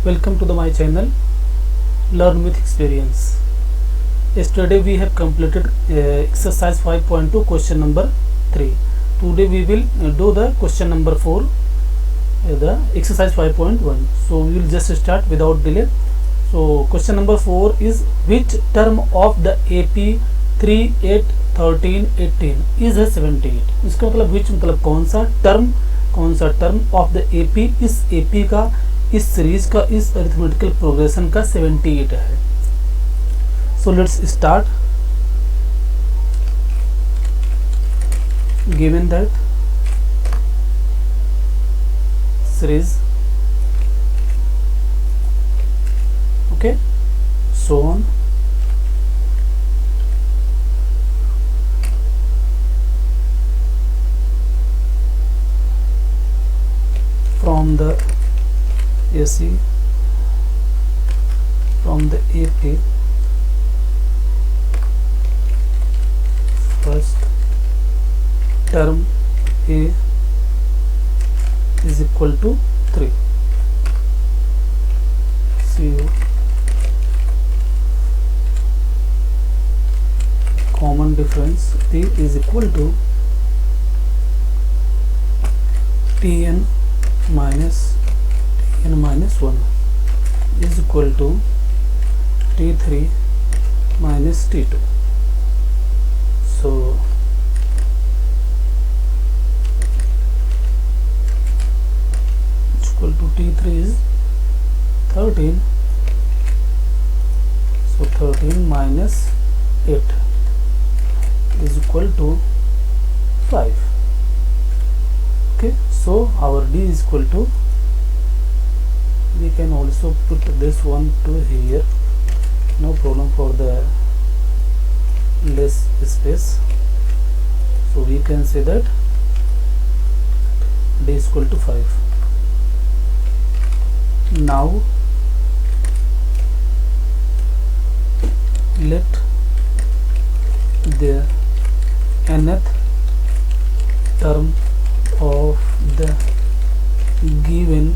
Welcome to my channel Learn with Experience. Yesterday we have completed exercise 5.2 question number 3. Today we will do the question number 4, the exercise 5.1. So we will just start without delay. So question number 4 is, which term of the AP 3, 8, 13, 18 is a 78? इसका मतलब which मतलब कौन सा term of the AP, इस AP का, इस series का, इस अरिथमेटिकल प्रोग्रेशन का 78 है. So let's start. Given that series, okay, so on. From the AC, from the AP, first term A is equal to 3. CO, common difference P is equal to Tn minus 1 is equal to T3 minus T2. So it's equal to T3 is 13, so 13 minus 8 is equal to 5. Okay, so our D is equal to, we can also put this one to here, no problem for the less space. So we can say that D is equal to 5. Now let the nth term of the given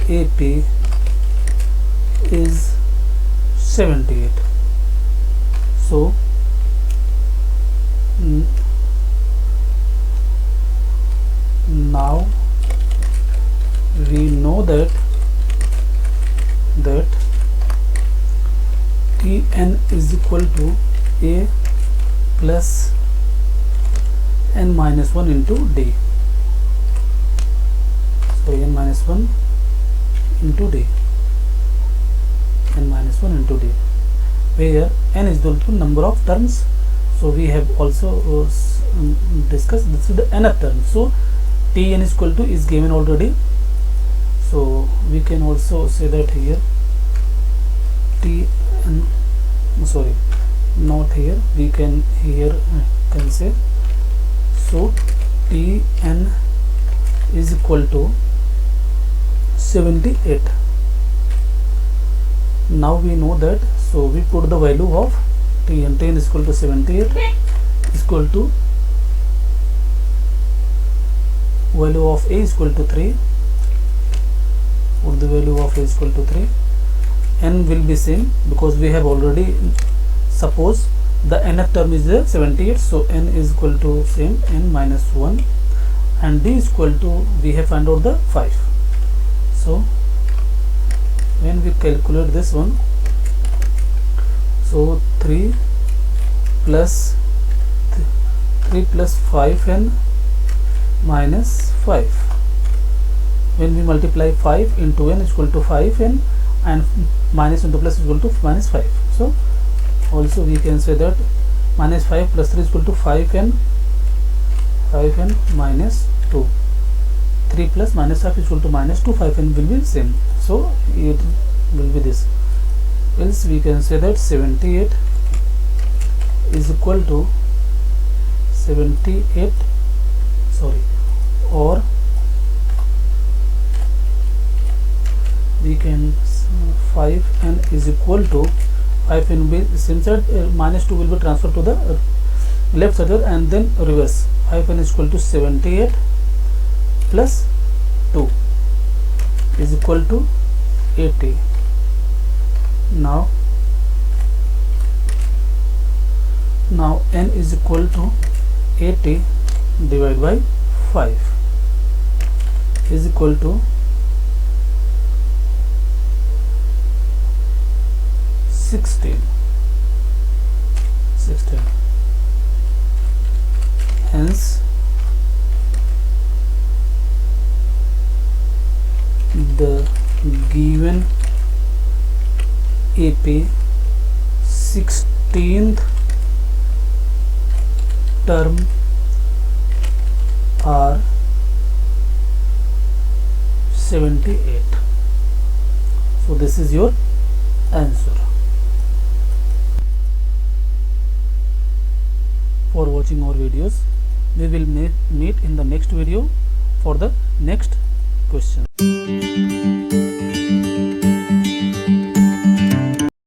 AP is 78. So now we know that Tn is equal to A plus n minus 1 into D. So n minus 1 into D, n minus 1 into D, where n is equal to number of terms. So we have also discussed this is the nth term. So Tn is equal to is given already. So we can also say that here Tn, sorry, not here, we can here can say, so Tn is equal to 78. Now we know that, so we put the value of Tn is equal to 78 is equal to value of A is equal to 3. Put the value of A is equal to 3. N will be same because we have already suppose the nth term is 78, so n is equal to same, n minus 1, and D is equal to, we have found out the 5. So when we calculate this one, so 3 plus 5n minus 5. When we multiply 5 into n is equal to 5n, and minus into plus is equal to minus 5. So also we can say that minus 5 plus 3 is equal to 5n minus 2. 3 plus minus 5 is equal to minus 2, 5n will be same. So it will be this. Else we can say that 78 is equal to 78, sorry, or we can 5n is equal to 5n will, since that minus 2 will be transferred to the left side and then reverse. 5n is equal to 78 plus 2 is equal to 80. Now n is equal to 80 divided by 5 is equal to 16. Hence the given AP 16th term are 78. So this is your answer. For watching our videos, we will meet in the next video for the next question.